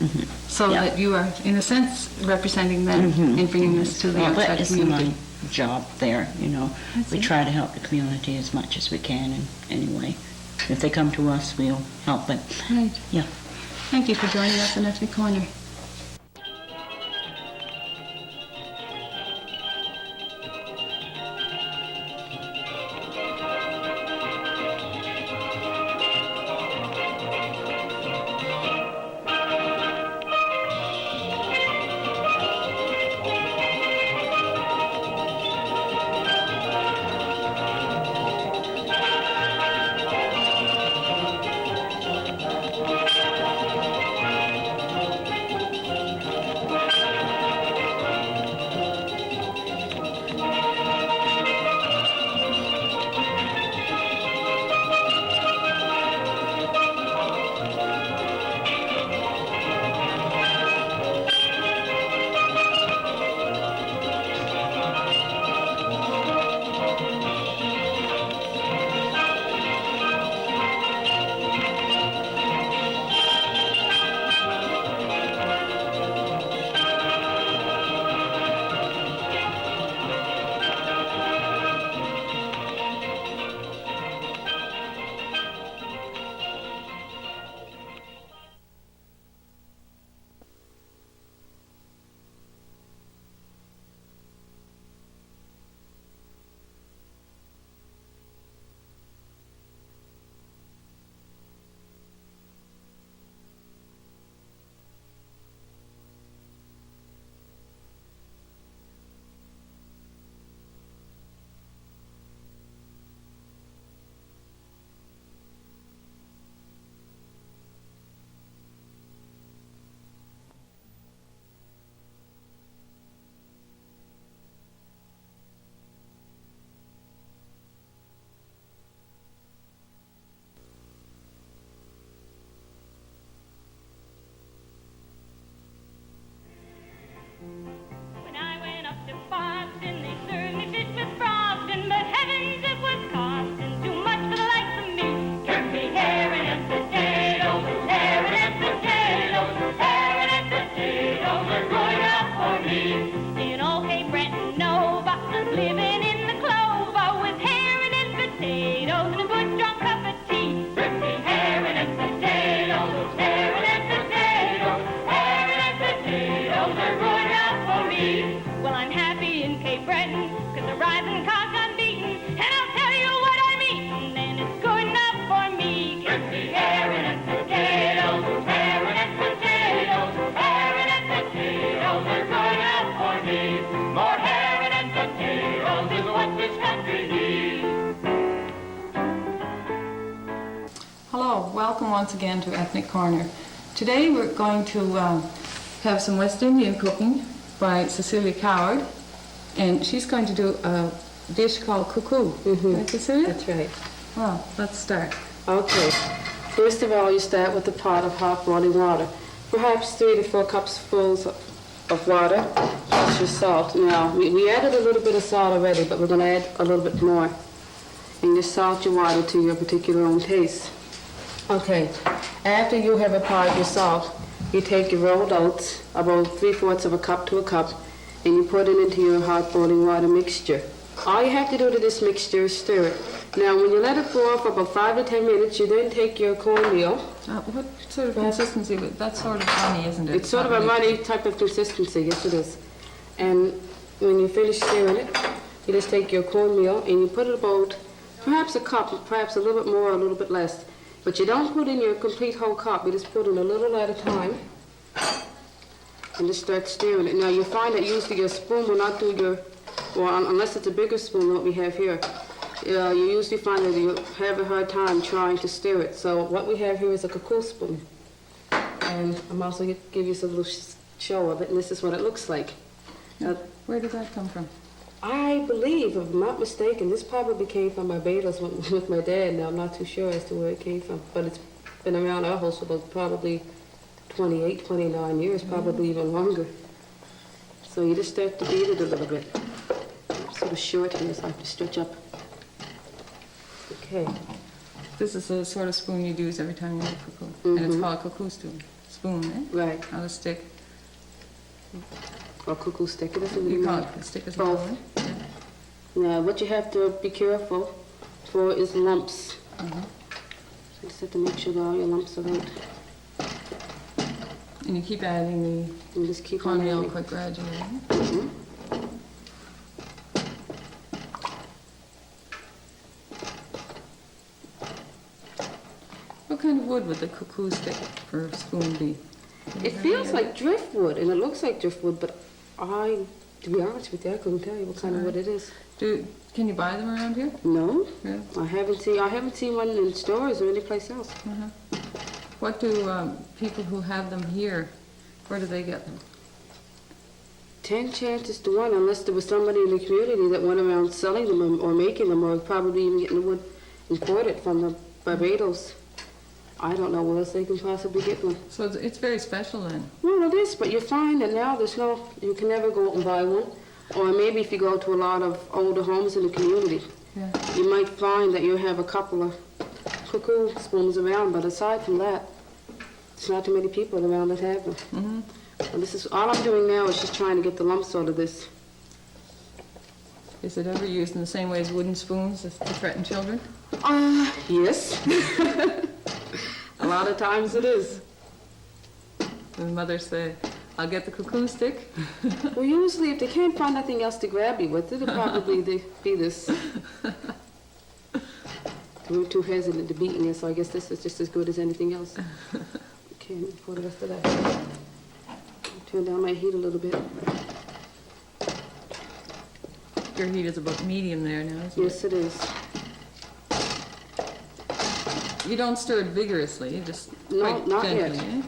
[SPEAKER 1] So
[SPEAKER 2] Yeah.
[SPEAKER 1] that you are, in a sense, representing them in bringing this to the
[SPEAKER 2] Well, that
[SPEAKER 1] outside
[SPEAKER 2] is
[SPEAKER 1] community.
[SPEAKER 2] my job there, you know. We try to help the community as much as we can in any way. If they come to us, we'll help them.
[SPEAKER 1] Right.
[SPEAKER 2] Yeah.
[SPEAKER 1] Thank you for joining us in Ethnic Corner. welcome once again to Ethnic Corner. Today we're going to have some West Indian cooking by Cecilia Coward, and she's going to do a dish called cuckoo. Right, Cecilia?
[SPEAKER 4] That's right.
[SPEAKER 1] Well, let's start.
[SPEAKER 4] Okay. First of all, you start with a pot of hot boiling water. Perhaps 3 to 4 cupfuls of water, plus your salt. Now, we added a little bit of salt already, but we're going to add a little bit more. And you salt your water to your particular own taste. Okay. After you have applied your salt, you take your rolled oats, about 3/4 of a cup to a cup, and you put it into your hot boiling water mixture. All you have to do to this mixture is stir it. Now, when you let it boil for about 5 to 10 minutes, you then take your cornmeal.
[SPEAKER 1] What sort of consistency? That's sort of runny, isn't it?
[SPEAKER 4] It's sort of a runny type of consistency, yes it is. And when you finish stirring it, you just take your cornmeal and you put it about perhaps a cup, perhaps a little bit more, a little bit less. But you don't put in your complete whole cup, you just put in a little at a time and just start stirring it. Now you find that usually your spoon will not do your, well, unless it's a bigger spoon than what we have here, you usually find that you have a hard time trying to stir it. So what we have here is a cuckoo spoon. And I'm also going to give you some little show of it, and this is what it looks like. Now,
[SPEAKER 1] Where did that come from?
[SPEAKER 4] I believe, if I'm not mistaken, this probably came from Barbados with my dad. Now, I'm not too sure as to where it came from, but it's been around our house for about probably 28, 29 years, probably even longer. So you just start to beat it a little bit. It's sort of short here, so I have to stretch up. Okay.
[SPEAKER 1] This is the sort of spoon you'd use every time you make cuckoo. And it's called cuckoo spoon, eh?
[SPEAKER 4] Right.
[SPEAKER 1] Not a stick.
[SPEAKER 4] Or cuckoo stick. It doesn't really
[SPEAKER 1] You call
[SPEAKER 4] matter.
[SPEAKER 1] it a stick as
[SPEAKER 4] Both.
[SPEAKER 1] well, eh?
[SPEAKER 4] Now, what you have to be careful for is lumps. So you just have to make sure that all your lumps are out.
[SPEAKER 1] And you keep adding
[SPEAKER 4] And just
[SPEAKER 1] the
[SPEAKER 4] keep on
[SPEAKER 1] cornmeal
[SPEAKER 4] adding.
[SPEAKER 1] quite gradually. eh?
[SPEAKER 4] Mhm.
[SPEAKER 1] What kind of wood would the cuckoo stick for a spoon be?
[SPEAKER 4] It feels like driftwood, and it looks like driftwood, but to be honest with you, I couldn't tell you what kind of wood it is.
[SPEAKER 1] Can you buy them around here?
[SPEAKER 4] No,
[SPEAKER 1] Yeah.
[SPEAKER 4] I haven't seen one in stores or anyplace else.
[SPEAKER 1] What do people who have them here, where do they get them?
[SPEAKER 4] 10 chances to 1, unless there was somebody in the community that went around selling them or making them, or probably even getting the wood imported from the Barbados. I don't know where else they can possibly get one.
[SPEAKER 1] So it's very special then.
[SPEAKER 4] Well, it is, but you find that now you can never go out and buy one. Or maybe if you go to a lot of older homes in the community,
[SPEAKER 1] Yeah.
[SPEAKER 4] you might find that you have a couple of cuckoo spoons around, but aside from that, there's not too many people around that have them. And this is all I'm doing now is just trying to get the lumps out of this.
[SPEAKER 1] Is it ever used in the same way as wooden spoons to threaten children?
[SPEAKER 4] Yes. A lot of times it is.
[SPEAKER 1] The mothers say, I'll get the cuckoo stick.
[SPEAKER 4] Well, usually if they can't find nothing else to grab you with, it'll probably be this. We're too hesitant to beating it, so I guess this is just as good as anything else. Okay, let me pour the rest of that. Turn down my heat a little bit.
[SPEAKER 1] Your heat is about medium there now, isn't
[SPEAKER 4] Yes, it is.
[SPEAKER 1] it? You don't stir it vigorously, you just
[SPEAKER 4] No,
[SPEAKER 1] quite
[SPEAKER 4] not
[SPEAKER 1] gently,
[SPEAKER 4] yet.
[SPEAKER 1] eh?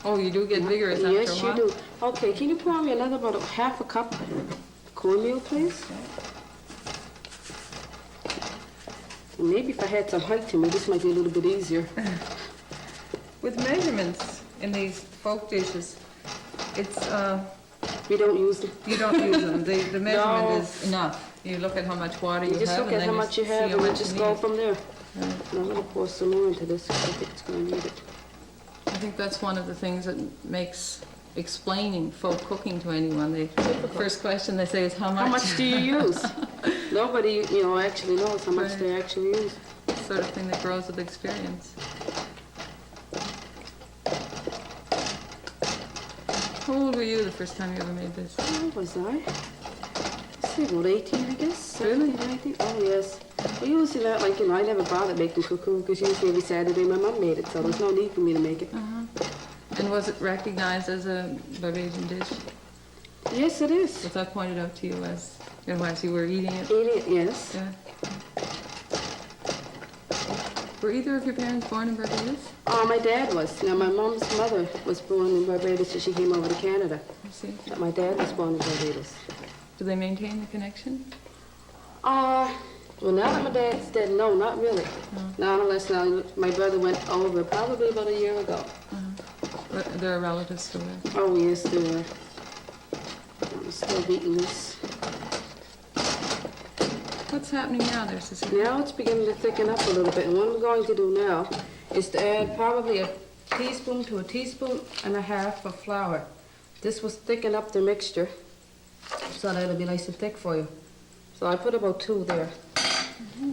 [SPEAKER 1] Oh, you do get vigorous after a while?
[SPEAKER 4] Yes, you do. Okay, can you pour me another about half a cup cornmeal, please? And maybe if I had some height to me, this might be a little bit easier.
[SPEAKER 1] With measurements in these folk dishes, it's,
[SPEAKER 4] We don't use them.
[SPEAKER 1] you don't use them. The measurement
[SPEAKER 4] No.
[SPEAKER 1] is enough. You look at how much water you
[SPEAKER 4] You just
[SPEAKER 1] have
[SPEAKER 4] look
[SPEAKER 1] and
[SPEAKER 4] at
[SPEAKER 1] then
[SPEAKER 4] how much you
[SPEAKER 1] see
[SPEAKER 4] have
[SPEAKER 1] how
[SPEAKER 4] and
[SPEAKER 1] much
[SPEAKER 4] just
[SPEAKER 1] you
[SPEAKER 4] go
[SPEAKER 1] need.
[SPEAKER 4] from there.
[SPEAKER 1] Right.
[SPEAKER 4] Now I'm going to pour some more into this because I think it's going to need it.
[SPEAKER 1] I think that's one of the things that makes explaining folk cooking to anyone. The first question they say is how much?
[SPEAKER 4] How much do you use? Nobody, actually knows how much they actually use.
[SPEAKER 1] Sort of thing that grows with experience. How old were you the first time you ever made this?
[SPEAKER 4] How was I? Let's see, about 18, I guess.
[SPEAKER 1] Really?
[SPEAKER 4] 17, 18? Oh, yes. Well, usually that, I never bothered making cuckoo because usually every Saturday my mom made it, so there's no need for me to make it.
[SPEAKER 1] And was it recognized as a Barbadian dish?
[SPEAKER 4] Yes, it is.
[SPEAKER 1] Was that pointed out to you as you were eating it?
[SPEAKER 4] Eat it, yes.
[SPEAKER 1] Yeah. Were either of your parents born in Barbados?
[SPEAKER 4] My dad was. Now, my mom's mother was born in Barbados, so she came over to Canada.
[SPEAKER 1] I see.
[SPEAKER 4] But my dad was born in Barbados.
[SPEAKER 1] Do they maintain the connection?
[SPEAKER 4] Well, now that my dad's dead, no, not really. Not unless now my brother went over probably about a year ago.
[SPEAKER 1] But there are relatives still there?
[SPEAKER 4] Oh, yes, there were. I'm still beating this.
[SPEAKER 1] What's happening now there, Cecilia?
[SPEAKER 4] Now it's beginning to thicken up a little bit, and what I'm going to do now is to add probably a teaspoon to a teaspoon and a half of flour. This will thicken up the mixture so that it'll be nice and thick for you. So I put about 2 there.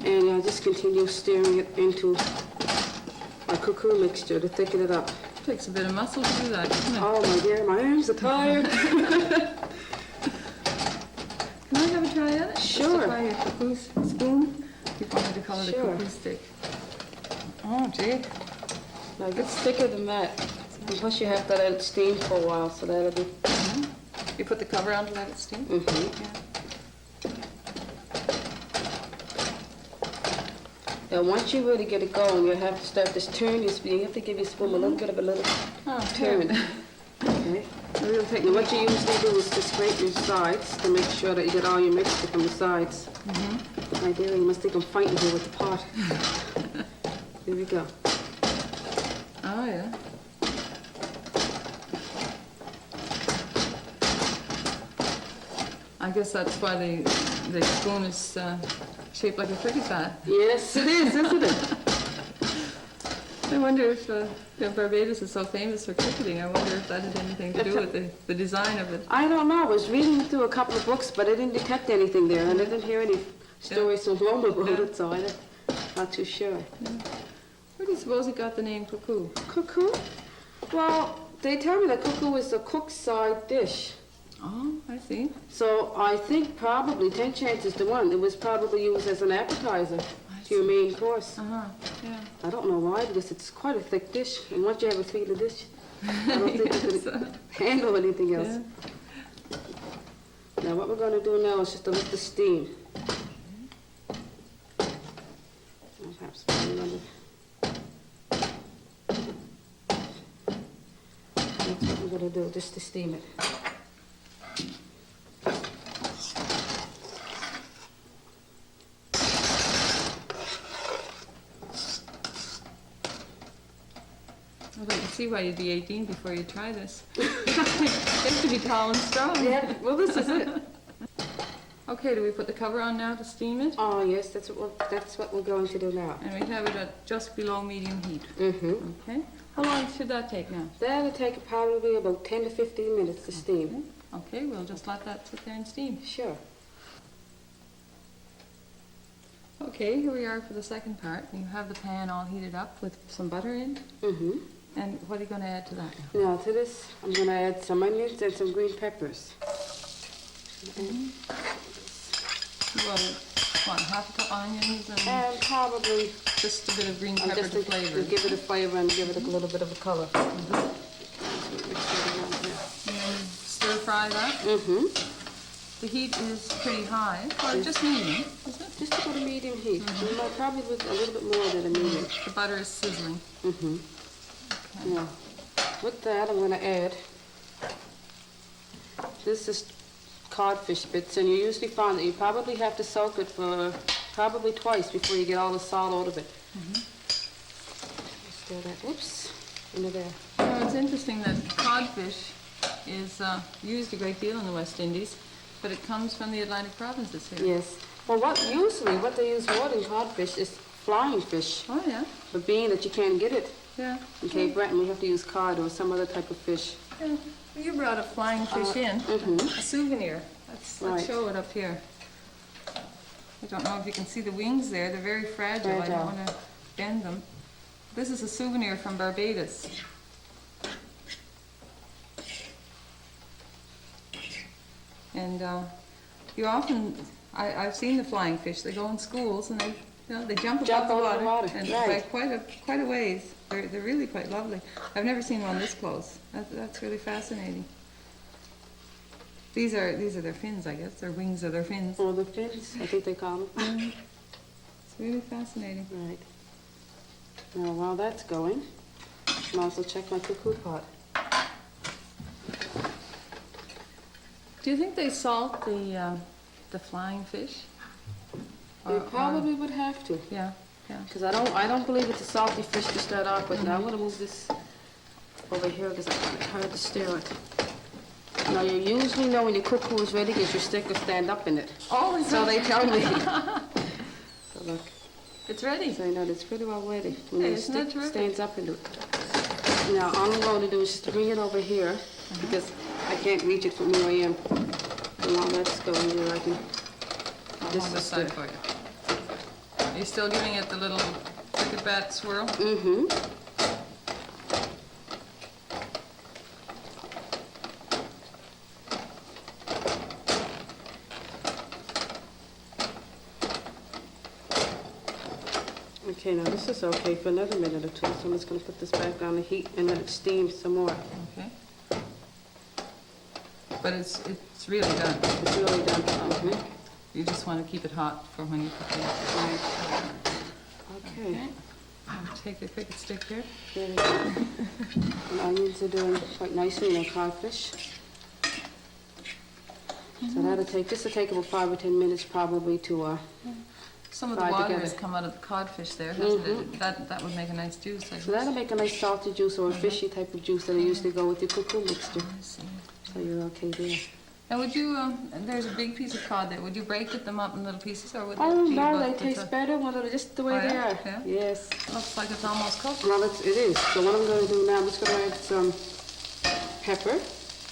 [SPEAKER 4] And I'll just continue stirring it into a cuckoo mixture to thicken it up.
[SPEAKER 1] Takes a bit of muscle to do that, doesn't it?
[SPEAKER 4] Oh my dear, my arms are tired.
[SPEAKER 1] Can I have a try at it?
[SPEAKER 4] Sure.
[SPEAKER 1] Just to try your cuckoo spoon. You wanted to call it
[SPEAKER 4] Sure.
[SPEAKER 1] a cuckoo stick. Oh, gee.
[SPEAKER 4] Now it gets thicker than that. And plus you have to let it steam for a while, so that'll be...
[SPEAKER 1] You put the cover on to let it steam?
[SPEAKER 4] Mm-hmm.
[SPEAKER 1] Yeah.
[SPEAKER 4] Now once you really get it going, you have to start this turn your spoon. You have to give your spoon a little bit of a little turn. Okay.
[SPEAKER 1] We'll take
[SPEAKER 4] Now what you usually do is to scrape your sides to make sure that you get all your mixture from the sides. My dear, you must think I'm fighting here with the pot. Here we go.
[SPEAKER 1] Oh, yeah. I guess that's why the spoon is shaped like a cricket bat.
[SPEAKER 4] Yes, it is, isn't it?
[SPEAKER 1] I wonder if Barbados is so famous for cricketing. I wonder if that had anything to do with the design of it.
[SPEAKER 4] I don't know. I was reading through a couple of books, but I didn't detect anything there, and I didn't hear any stories from home about it, so I'm not too sure.
[SPEAKER 1] Yeah. Where do you suppose it got the name cuckoo?
[SPEAKER 4] Cuckoo? Well, they tell me that cuckoo is a cooked side dish.
[SPEAKER 1] Oh, I see.
[SPEAKER 4] So I think probably 10 chances to 1, it was probably used as an appetizer to your main course.
[SPEAKER 1] Yeah.
[SPEAKER 4] I don't know why, because it's quite a thick dish, and once you have a feed of dish, I don't think you can handle anything else.
[SPEAKER 1] Yeah.
[SPEAKER 4] Now what we're going to do now is just to let the steam. Perhaps put another. That's what we're going to do, just to steam it.
[SPEAKER 1] I don't see why you'd be 18 before you try this. You have to be tall and strong.
[SPEAKER 4] Yeah, well this is it.
[SPEAKER 1] Okay, do we put the cover on now to steam it?
[SPEAKER 4] Oh yes, that's what we're going to do now.
[SPEAKER 1] And we have it at just below medium heat.
[SPEAKER 4] Mm-hmm.
[SPEAKER 1] Okay. How long should that take now?
[SPEAKER 4] That'll take probably about 10 to 15 minutes to steam.
[SPEAKER 1] Okay, we'll just let that sit there and steam.
[SPEAKER 4] Sure.
[SPEAKER 1] Okay, here we are for the second part. You have the pan all heated up with some butter in.
[SPEAKER 4] Mm-hmm.
[SPEAKER 1] And what are you going to add to that now?
[SPEAKER 4] Now to this, I'm going to add some onions and some green peppers.
[SPEAKER 1] Well, what, half a cup onions and
[SPEAKER 4] And probably
[SPEAKER 1] just a bit of green pepper
[SPEAKER 4] just
[SPEAKER 1] to flavor.
[SPEAKER 4] to give it a flavor and give it a little bit of a color.
[SPEAKER 1] Stir fry that.
[SPEAKER 4] Mm-hmm.
[SPEAKER 1] The heat is pretty high, or just medium, is it?
[SPEAKER 4] Just about a medium heat. You might probably with a little bit more than a medium.
[SPEAKER 1] The butter is sizzling.
[SPEAKER 4] Mm-hmm. Now, with that, I'm going to add, this is codfish bits, and you usually find that you probably have to soak it for probably twice before you get all the salt out of it. Stir that, oops, into there.
[SPEAKER 1] It's interesting that codfish is used a great deal in the West Indies, but it comes from the Atlantic provinces here.
[SPEAKER 4] Yes. Well, what they use more than codfish is flying fish.
[SPEAKER 1] Oh, yeah.
[SPEAKER 4] But being that you can't get it
[SPEAKER 1] Yeah.
[SPEAKER 4] in Cape Breton, we have to use cod or some other type of fish.
[SPEAKER 1] Yeah. Well, you brought a flying fish in,
[SPEAKER 4] Mm-hmm.
[SPEAKER 1] a souvenir. Let's
[SPEAKER 4] Right.
[SPEAKER 1] show it up here. I don't know if you can see the wings there. They're very fragile. I
[SPEAKER 4] Fragile.
[SPEAKER 1] don't want to bend them. This is a souvenir from Barbados. And you often, I've seen the flying fish. They go in schools and they jump above the water, and
[SPEAKER 4] right.
[SPEAKER 1] by quite a ways. They're really quite lovely. I've never seen one this close. That's really fascinating. These are their fins, I guess. Their wings are their fins.
[SPEAKER 4] Or the fins, I think they call them.
[SPEAKER 1] It's really fascinating.
[SPEAKER 4] Right. Now, while that's going, I'll also check my cuckoo pot.
[SPEAKER 1] Do you think they salt the flying fish?
[SPEAKER 4] You probably would have to,
[SPEAKER 1] Yeah, yeah.
[SPEAKER 4] because I don't believe it's a salty fish to start off with. Now I'm gonna move this over here because it's hard to stir it. Now you usually know when your cuckoo is ready because your stick will stand up in it.
[SPEAKER 1] Oh, is
[SPEAKER 4] So
[SPEAKER 1] it?
[SPEAKER 4] they tell me. So look,
[SPEAKER 1] It's ready.
[SPEAKER 4] so I know it's pretty well ready when
[SPEAKER 1] Hey,
[SPEAKER 4] your
[SPEAKER 1] isn't that
[SPEAKER 4] stick
[SPEAKER 1] terrific?
[SPEAKER 4] stands up into it. Now all I'm going to do is just bring it over here because I can't reach it from where I am. And while that's going here, I can
[SPEAKER 1] I'll
[SPEAKER 4] just
[SPEAKER 1] hold this side for you. Are you still giving it the little cricket bat swirl?
[SPEAKER 4] Mm-hmm. Okay, now this is okay for another minute or two, so I'm just going to put this back on the heat and let it steam some more.
[SPEAKER 1] Okay. But it's really done.
[SPEAKER 4] It's really done. Mhm.
[SPEAKER 1] You just want to keep it hot for when you cook it.
[SPEAKER 4] Right. Okay.
[SPEAKER 1] I'll take the cricket stick here.
[SPEAKER 4] There we go. The onions are doing quite nicely in the codfish. So this will take about 5 or 10 minutes probably to,
[SPEAKER 1] Some of the
[SPEAKER 4] Fried
[SPEAKER 1] water
[SPEAKER 4] together.
[SPEAKER 1] has come out of the codfish there, hasn't it? That would make a nice juice, I
[SPEAKER 4] so that'll
[SPEAKER 1] guess.
[SPEAKER 4] make a nice salty juice or a fishy type of juice that'll usually go with your cuckoo mixture.
[SPEAKER 1] I see.
[SPEAKER 4] So you're okay there.
[SPEAKER 1] Now, would you, there's a big piece of cod there. Would you break them up in little pieces, or would
[SPEAKER 4] Oh
[SPEAKER 1] it be
[SPEAKER 4] no,
[SPEAKER 1] about
[SPEAKER 4] they
[SPEAKER 1] the
[SPEAKER 4] taste better when they're just the way
[SPEAKER 1] Oh,
[SPEAKER 4] they
[SPEAKER 1] yeah?
[SPEAKER 4] are.
[SPEAKER 1] Yeah?
[SPEAKER 4] Yes.
[SPEAKER 1] Looks like it's almost cooked.
[SPEAKER 4] Well, it is. So what I'm going to do now, I'm just going to add some pepper.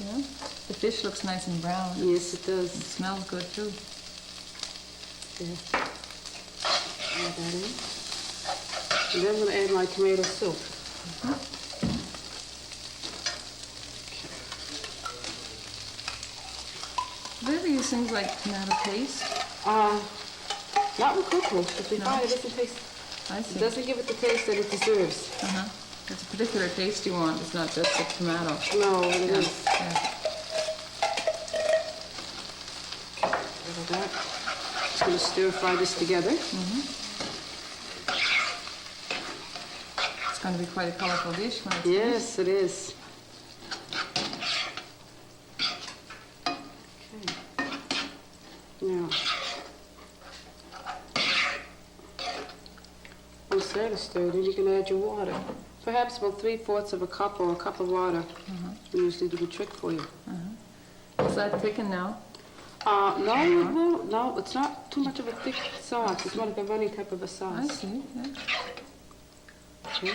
[SPEAKER 1] Yeah. The fish looks nice and brown.
[SPEAKER 4] Yes, it
[SPEAKER 1] It
[SPEAKER 4] does.
[SPEAKER 1] smells good too.
[SPEAKER 4] Yeah. Add that in. And then I'm going to add my tomato soup.
[SPEAKER 1] Do they ever use things like tomato paste?
[SPEAKER 4] Not with cuckoo. If we
[SPEAKER 1] No.
[SPEAKER 4] find it doesn't taste,
[SPEAKER 1] I
[SPEAKER 4] it
[SPEAKER 1] see.
[SPEAKER 4] doesn't give it the taste that it deserves.
[SPEAKER 1] Uh-huh. It's a particular taste you want. It's not just the tomato.
[SPEAKER 4] No, it
[SPEAKER 1] Yeah.
[SPEAKER 4] is.
[SPEAKER 1] Yeah.
[SPEAKER 4] Look at that. Just going to stir fry this together.
[SPEAKER 1] It's going to be quite a colorful dish when it's
[SPEAKER 4] Yes, it is. Okay. Now, once that is stirred, then you can add your water. Perhaps about 3/4 of a cup or a cup of water. We usually do the trick for you.
[SPEAKER 1] finished. Is that thickened now?
[SPEAKER 4] No, it won't. No, it's not too much of a thick sauce. It's more like a runny type of a
[SPEAKER 1] I
[SPEAKER 4] sauce.
[SPEAKER 1] see, yeah.
[SPEAKER 4] Okay.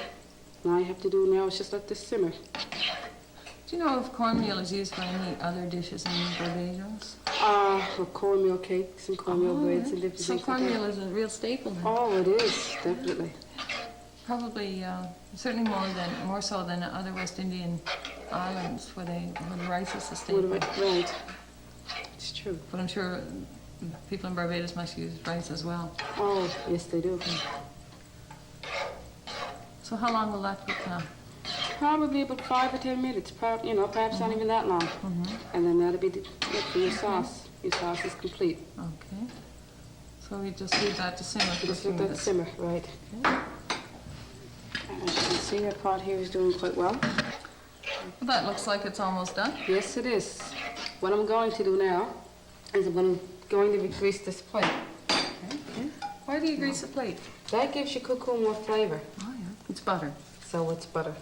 [SPEAKER 4] All I have to do now is just let this simmer.
[SPEAKER 1] Do you know if cornmeal is used for any other dishes in Barbados?
[SPEAKER 4] For cornmeal cakes and cornmeal breads and different
[SPEAKER 1] So
[SPEAKER 4] things like
[SPEAKER 1] cornmeal
[SPEAKER 4] that.
[SPEAKER 1] is a real staple then.
[SPEAKER 4] Oh, it is, definitely.
[SPEAKER 1] Probably, certainly more so than other West Indian islands where the rice is a staple.
[SPEAKER 4] Right. It's true.
[SPEAKER 1] But I'm sure people in Barbados must use rice as well.
[SPEAKER 4] Oh, yes, they do.
[SPEAKER 1] So how long will that cook now?
[SPEAKER 4] Probably about 5 or 10 minutes. Perhaps not even that long. And then that'll be it for your sauce. Your sauce is complete.
[SPEAKER 1] Okay. So we just leave that to simmer for a
[SPEAKER 4] Just
[SPEAKER 1] few
[SPEAKER 4] let that
[SPEAKER 1] minutes.
[SPEAKER 4] simmer, right. And as you can see, our pot here is doing quite well.
[SPEAKER 1] Well, that looks like it's almost done.
[SPEAKER 4] Yes, it is. What I'm going to do now is I'm going to grease this plate.
[SPEAKER 1] Okay. Why do you grease the plate?
[SPEAKER 4] That gives your cuckoo more flavor.
[SPEAKER 1] Oh, yeah. It's butter.
[SPEAKER 4] So it's butter.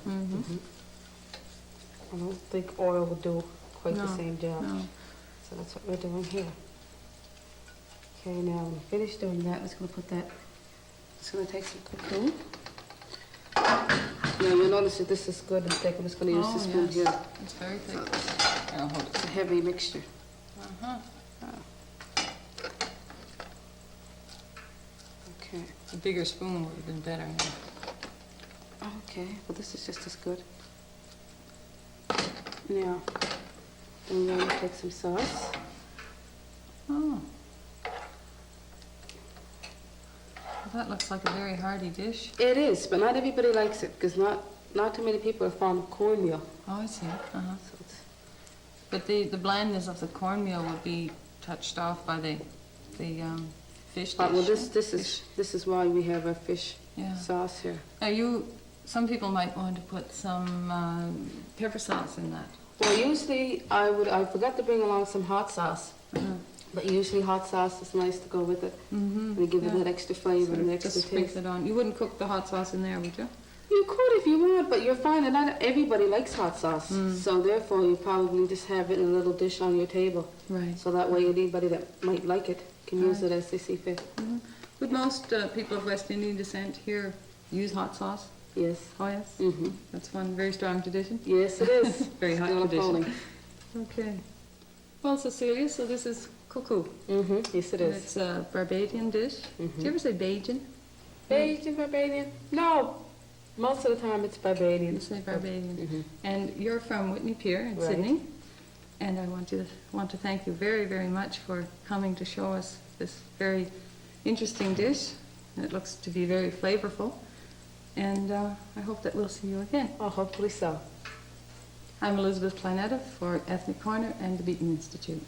[SPEAKER 4] I don't think oil would do quite the
[SPEAKER 1] No,
[SPEAKER 4] same job.
[SPEAKER 1] no.
[SPEAKER 4] So that's what we're doing here. Okay, now when we finish doing that, I'm just going to put that, just going to take some cocoon. Now you'll notice that this is good and thick. I'm just going to use
[SPEAKER 1] Oh,
[SPEAKER 4] this spoon
[SPEAKER 1] yes.
[SPEAKER 4] here.
[SPEAKER 1] It's very thick. I'll hold it.
[SPEAKER 4] It's a heavy mixture.
[SPEAKER 1] Uh-huh.
[SPEAKER 4] Okay.
[SPEAKER 1] A bigger spoon would have been better.
[SPEAKER 4] Okay, well this is just as good. Now, I'm going to take some sauce.
[SPEAKER 1] Oh. Well, that looks like a very hearty dish.
[SPEAKER 4] It is, but not everybody likes it because not too many people are fond of cornmeal.
[SPEAKER 1] Oh, I see. Uh-huh.
[SPEAKER 4] So it's,
[SPEAKER 1] But the blandness of the cornmeal would be touched off by the fish dish.
[SPEAKER 4] Well,
[SPEAKER 1] right?
[SPEAKER 4] this is why we have our fish
[SPEAKER 1] Yeah.
[SPEAKER 4] sauce here.
[SPEAKER 1] Now some people might want to put some pepper sauce in that.
[SPEAKER 4] Well, usually I forgot to bring along some hot sauce. But usually hot sauce is nice to go with it.
[SPEAKER 1] Mm-hmm.
[SPEAKER 4] And give it that extra flavor and extra
[SPEAKER 1] Just
[SPEAKER 4] taste.
[SPEAKER 1] sprinkle it on. You wouldn't cook the hot sauce in there, would you?
[SPEAKER 4] You could if you want, but you're finding not everybody likes hot sauce. So therefore, you probably just have it in a little dish on your table.
[SPEAKER 1] Right.
[SPEAKER 4] So that way anybody that might like it can use it as they see fit.
[SPEAKER 1] Would most people of West Indian descent here use hot sauce?
[SPEAKER 4] Yes.
[SPEAKER 1] Oh, yes?
[SPEAKER 4] Mm-hmm.
[SPEAKER 1] That's one very strong tradition.
[SPEAKER 4] Yes, it is.
[SPEAKER 1] Very hot
[SPEAKER 4] Still
[SPEAKER 1] tradition.
[SPEAKER 4] upholding.
[SPEAKER 1] Okay. Well, Cecilia, so this is cuckoo.
[SPEAKER 4] Mm-hmm. Yes, it
[SPEAKER 1] And
[SPEAKER 4] is.
[SPEAKER 1] it's a Barbadian dish. Do you ever say Bajan?
[SPEAKER 4] Barbadian, Barbadian? No. Most of the time it's Barbadian.
[SPEAKER 1] You say Barbadian.
[SPEAKER 4] Mhm.
[SPEAKER 1] And you're from Whitney Pier in
[SPEAKER 4] Right.
[SPEAKER 1] Sydney. And I want to thank you very, very much for coming to show us this very interesting dish. It looks to be very flavorful. And I hope that we'll see you again.
[SPEAKER 4] Oh, hopefully so.
[SPEAKER 1] I'm Elizabeth Planetta for Ethnic Corner and the Beaton Institute.